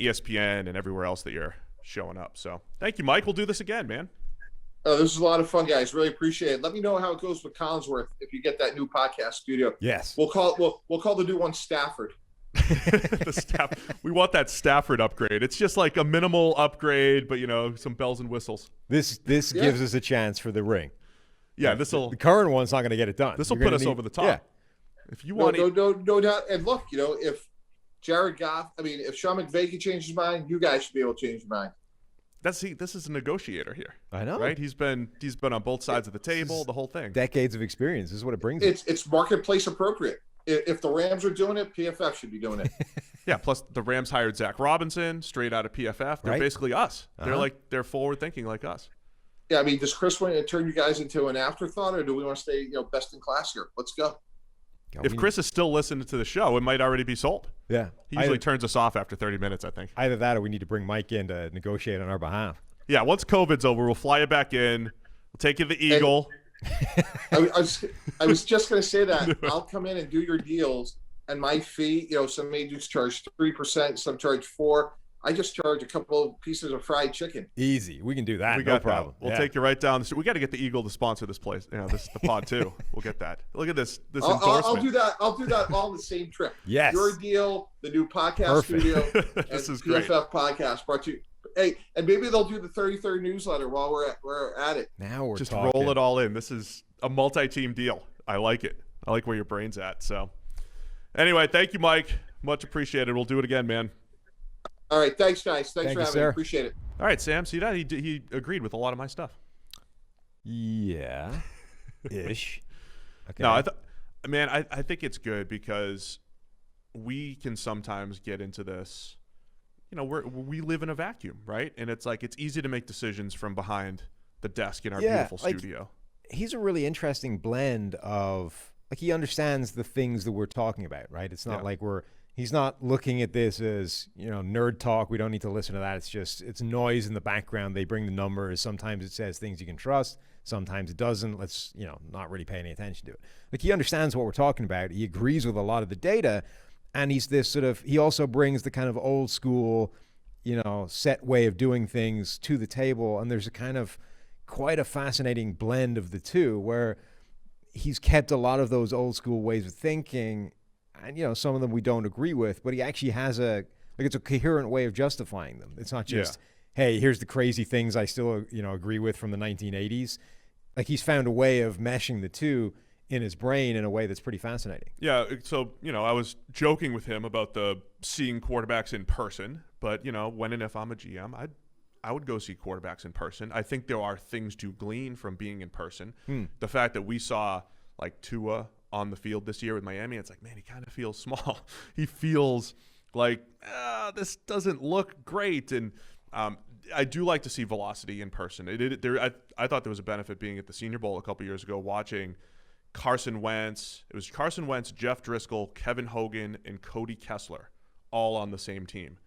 ESPN and everywhere else that you're showing up. So thank you, Mike. We'll do this again, man. This is a lot of fun, guys. Really appreciate it. Let me know how it goes with Collinsworth if you get that new podcast studio. Yes. We'll call the new one Stafford. The staff. We want that Stafford upgrade. It's just like a minimal upgrade, but some bells and whistles. This gives us a chance for the ring. Yeah, this'll. The current one's not going to get it done. This will put us over the top. Yeah. If you want, no doubt. And look, if Jared Goff, if Sean McVay can change his mind, you guys should be able to change your mind. this is a negotiator here. I know. Right? He's been on both sides of the table, the whole thing. Decades of experience. This is what it brings. It's marketplace appropriate. If the Rams are doing it, PFF should be doing it. Yeah. Plus, the Rams hired Zach Robinson straight out of PFF. They're Right. basically us. Uh-huh. They're forward thinking like us. Yeah, does Chris want to turn you guys into an afterthought, or do we want to stay, best in class here? Let's go. If Chris is still listening to the show, it might already be sold. Yeah. He usually turns us off after 30 minutes, I think. Either that or we need to bring Mike in to negotiate on our behalf. Yeah, once COVID's over, we'll fly you back in. We'll take you to the Eagle. I was just going to say that. I'll come in and do your deals, and my fee, some agents charge 3%, some charge 4%. I just charge a couple of pieces of fried chicken. Easy. We can do that. We no got problem. that. We'll take you right down the street. We got to get the Eagle to sponsor this place. The pod too. We'll get that. Look at this endorsement. I'll do that. I'll do that all in the same trip. Yes. Your deal, the new podcast Perfect. studio, This and is great. PFF podcast brought to you. Hey, and maybe they'll do the 33rd newsletter while we're at it. Now we're Just talking. roll it all in. This is a multi-team deal. I like it. I like where your brain's at. So, anyway, thank you, Mike. Much appreciated. We'll do it again, man. All right, thanks, guys. Thanks Thank for you, having sir. me. Appreciate it. All right, Sam. See that? He agreed with a lot of my stuff. Yeah. Ish. Okay. No, I think it's good because we can sometimes get into this. We live in a vacuum, right? And it's like it's easy to make decisions from behind the desk in our beautiful studio. He's a really interesting blend of he understands the things that we're talking about, right? It's not like he's not looking at this as, nerd talk. We don't need to listen to that. It's noise in the background. They bring the numbers. Sometimes it says things you can trust. Sometimes it doesn't. Let's, not really pay any attention to it. He understands what we're talking about. He agrees with a lot of the data. And he's this he also brings the kind of old school, set way of doing things to the table. And there's a kind of quite a fascinating blend of the two where he's kept a lot of those old school ways of thinking. And, some of them we don't agree with, but he actually has it's a coherent way of justifying them. It's not just, hey, here's the crazy things I still, agree with from the 1980s. He's found a way of meshing the two in his brain in a way that's pretty fascinating. Yeah. So, I was joking with him about the seeing quarterbacks in person, but, when and if I'm a GM, I would go see quarterbacks in person. I think there are things to glean from being in person. The fact that we saw Tua on the field this year with Miami, it's like, man, he kind of feels small. He feels like this doesn't look great. And I do like to see velocity in person. I thought there was a benefit being at the Senior Bowl a couple years ago, watching Carson Wentz. It was Carson Wentz, Jeff Driscoll, Kevin Hogan, and Cody Kessler all on the same team.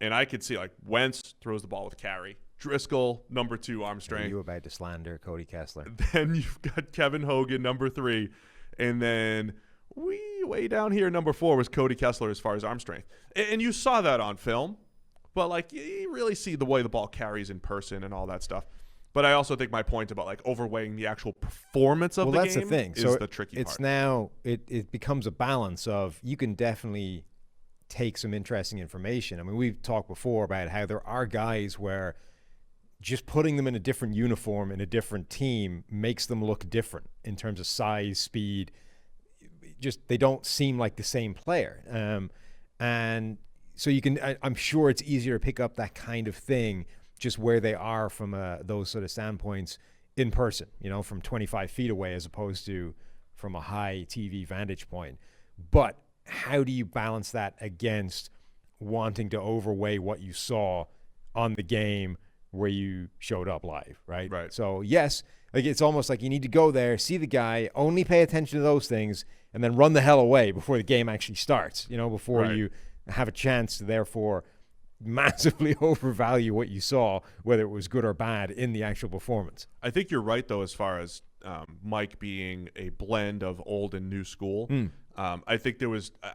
And I could see, like, Wentz throws the ball with carry. Driscoll, number 2 arm strength. You were about to slander Cody Kessler. Then you've got Kevin Hogan, number 3. And then way down here, number 4 was Cody Kessler as far as arm strength. And you saw that on film. But, like, you really see the way the ball carries in person and all that stuff. But I also think my point about, like, overweighing the actual performance of the game that's the thing. is so the tricky it's part. Now it becomes a balance of you can definitely take some interesting information. I mean, we've talked before about how there are guys where just putting them in a different uniform in a different team makes them look different in terms of size, speed. Just they don't seem like the same player. And so you can, I'm sure it's easier to pick up that kind of thing just where they are from those sort of standpoints in person, from 25 feet away as opposed to from a high TV vantage point. But how do you balance that against wanting to overweigh what you saw on the game where you showed up live, right? Right. So, yes, like it's almost like you need to go there, see the guy, only pay attention to those things, and then run the hell away before the game actually starts, before Right. you have a chance to therefore massively overvalue what you saw, whether it was good or bad in the actual performance. I think you're right, though, as far as Mike being a blend of old and new school. I think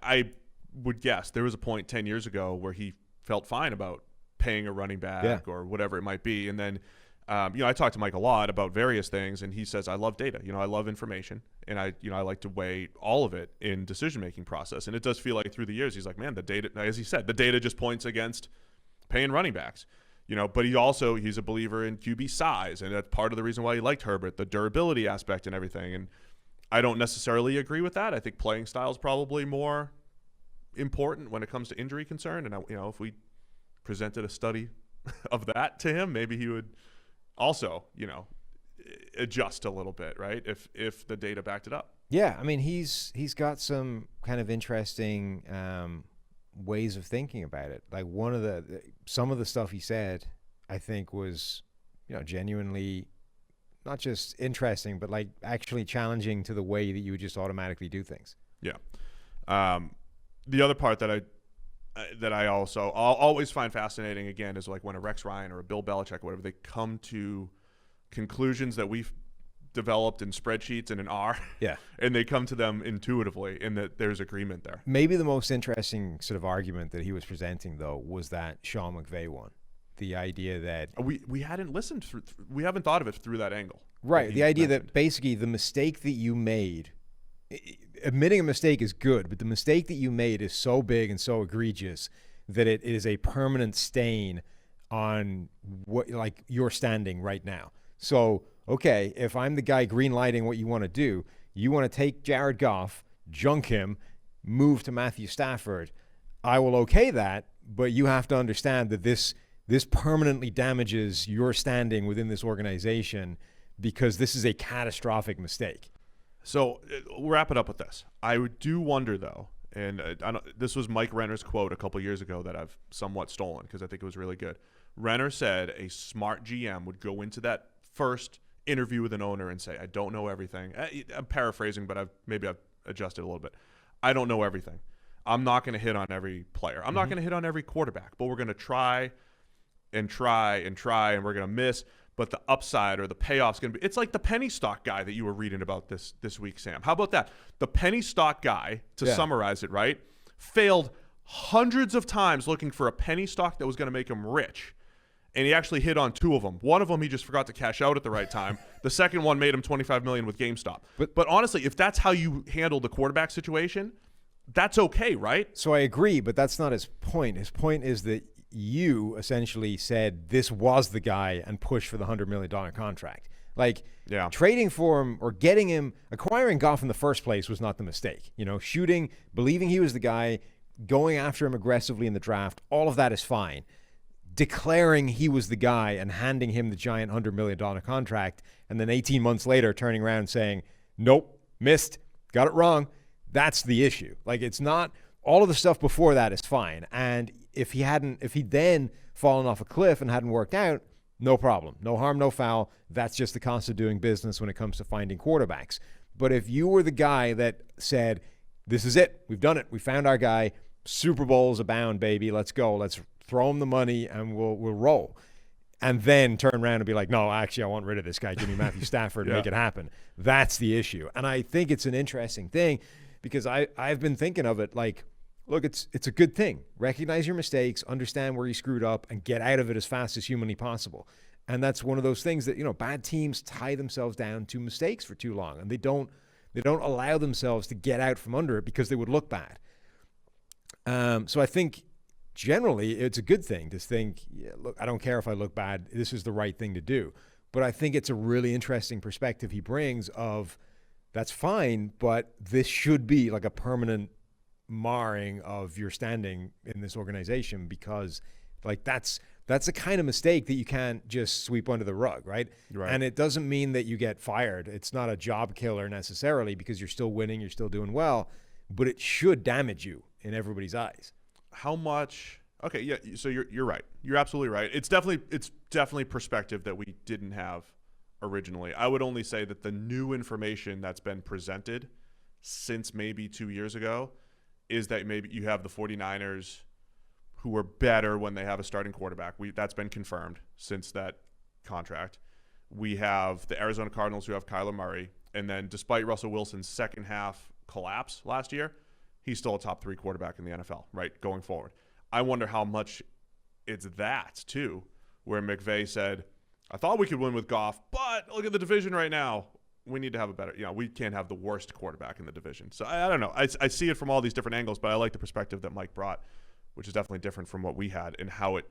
I would guess there was a point 10 years ago where he felt fine about paying a running back or whatever it might be. And then, I talked to Mike a lot about various things, and he says, I love data. I love information, and I like to weigh all of it in decision-making process. And it does feel like through the years, he's like, man, the data, as he said, the data just points against paying running backs. But he's a believer in QB size, and that's part of the reason why he liked Herbert, the durability aspect and everything. And I don't necessarily agree with that. I think playing style is probably more important when it comes to injury concern. And if we presented a study of that to him, maybe he would also, adjust a little bit, right? If the data backed it up. Yeah, I mean, he's got some kind of interesting ways of thinking about it. Like some of the stuff he said, I think was, genuinely not just interesting, but like actually challenging to the way that you would just automatically do things. Yeah. The other part that I'll always find fascinating, again, is like when a Rex Ryan or a Bill Belichick or whatever, they come to conclusions that we've developed in spreadsheets and in R. Yeah. And they come to them intuitively, and that there's agreement there. Maybe the most interesting sort of argument that he was presenting, though, was that Sean McVay one. The idea that we hadn't listened through, we haven't thought of it through that angle. Right. The idea that basically the mistake that you made, admitting a mistake is good, but the mistake that you made is so big and so egregious that it is a permanent stain on what, like, your standing right now. So, okay, if I'm the guy green lighting what you want to do, you want to take Jared Goff, junk him, move to Matthew Stafford, I will okay that, but you have to understand that this permanently damages your standing within this organization because this is a catastrophic mistake. So we'll wrap it up with this. I do wonder, though, and this was Mike Renner's quote a couple years ago that I've somewhat stolen because I think it was really good. Renner said a smart GM would go into that first interview with an owner and say, I don't know everything. I'm paraphrasing, but I've adjusted a little bit. I don't know everything. I'm not going to hit on every player. I'm not going to hit on every quarterback, but we're going to try and try and try, and we're going to miss. But the upside or the payoff's going to be – it's like the penny stock guy that you were reading about this week, Sam. How about that? The penny stock guy, to summarize it, right, failed hundreds of times looking for a penny stock that was going to make him rich. And he actually hit on 2 of them. One of them he just forgot to cash out at the right time. The second one made him $25 million with GameStop. But honestly, if that's how you handle the quarterback situation, that's okay, right? So I agree, but that's not his point. His point is that you essentially said this was the guy and pushed for the $100 million contract. Like, trading for him or getting him, acquiring Goff in the first place was not the mistake. Shooting, believing he was the guy, going after him aggressively in the draft, all of that is fine. Declaring he was the guy and handing him the giant $100 million contract, and then 18 months later turning around and saying, nope, missed, got it wrong. That's the issue. Like, it's not, all of the stuff before that is fine. And if he'd then fallen off a cliff and hadn't worked out, no problem. No harm, no foul. That's just the cost of doing business when it comes to finding quarterbacks. But if you were the guy that said, this is it, we've done it, we found our guy, Super Bowls abound, baby, let's go, let's throw him the money and we'll roll. And then turn around and be like, no, actually, I want rid of this guy. Give me Matthew Stafford and make it happen. That's the issue. And I think it's an interesting thing because I've been thinking of it like, look, it's a good thing. Recognize your mistakes, understand where you screwed up, and get out of it as fast as humanly possible. And that's one of those things that, bad teams tie themselves down to mistakes for too long, and they don't allow themselves to get out from under it because they would look bad. So I think generally it's a good thing to think, look, I don't care if I look bad. This is the right thing to do. But I think it's a really interesting perspective he brings of that's fine, but this should be like a permanent marring of your standing in this organization because like that's a kind of mistake that you can't just sweep under the rug, right? And it doesn't mean that you get fired. It's not a job killer necessarily because you're still winning, you're still doing well, but it should damage you in everybody's eyes. How much? Okay, yeah. So you're right. You're absolutely right. It's definitely perspective that we didn't have originally. I would only say that the new information that's been presented since maybe 2 years ago is that maybe you have the 49ers who are better when they have a starting quarterback. That's been confirmed since that contract. We have the Arizona Cardinals who have Kyler Murray, and then despite Russell Wilson's second half collapse last year, he's still a top 3 quarterback in the NFL, right, going forward. I wonder how much it's that, too, where McVay said, I thought we could win with Goff, but look at the division right now. We need to have a better, we can't have the worst quarterback in the division. So I don't know. I see it from all these different angles, but I like the perspective that Mike brought, which is definitely different from what we had and how it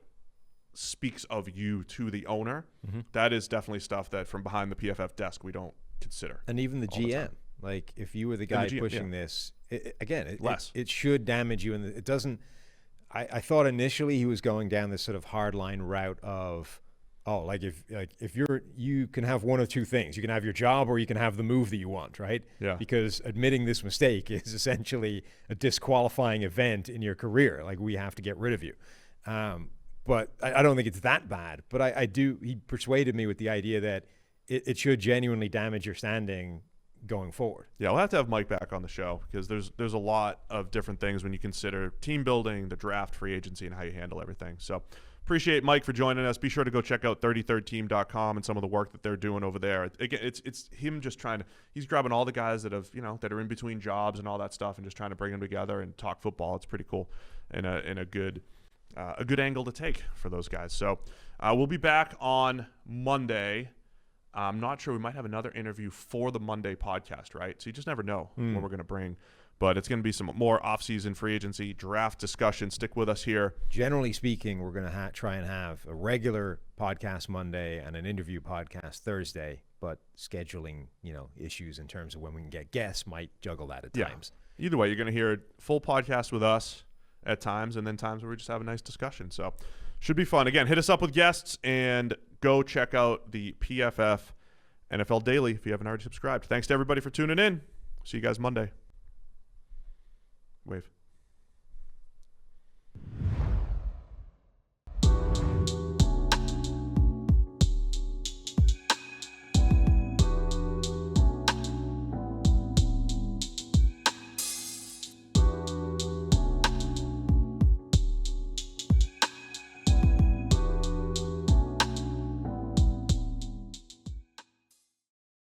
speaks of you to the owner. Mm-hmm. That is definitely stuff that from behind the PFF desk we don't consider. And even the GM. Like if you were the guy pushing this, it should damage you. And it doesn't – I thought initially he was going down this sort of hardline route of – if you can have one of two things. You can have your job or you can have the move that you want, right? Yeah. Because admitting this mistake is essentially a disqualifying event in your career. Like, we have to get rid of you. But I don't think it's that bad. But he persuaded me with the idea that it should genuinely damage your standing going forward. Yeah, we'll have to have Mike back on the show because there's a lot of different things when you consider team building, the draft, free agency, and how you handle everything. So appreciate Mike for joining us. Be sure to go check out 33rdteam.com and some of the work that they're doing over there. Again, it's him just he's grabbing all the guys that have, that are in between jobs and all that stuff and just trying to bring them together and talk football. It's pretty cool and a good angle to take for those guys. So we'll be back on Monday. I'm not sure. We might have another interview for the Monday podcast, right? So you just never know what we're going to bring. But it's going to be some more off-season free agency draft discussion. Stick with us here. Generally speaking, we're going to try and have a regular podcast Monday and an interview podcast Thursday. But scheduling, issues in terms of when we can get guests might juggle that at times. Either way, you're going to hear a full podcast with us at times, and then times where we just have a nice discussion. So should be fun. Again, hit us up with guests and go check out the PFF NFL Daily if you haven't already subscribed. Thanks to everybody for tuning in. See you guys Monday. Wave.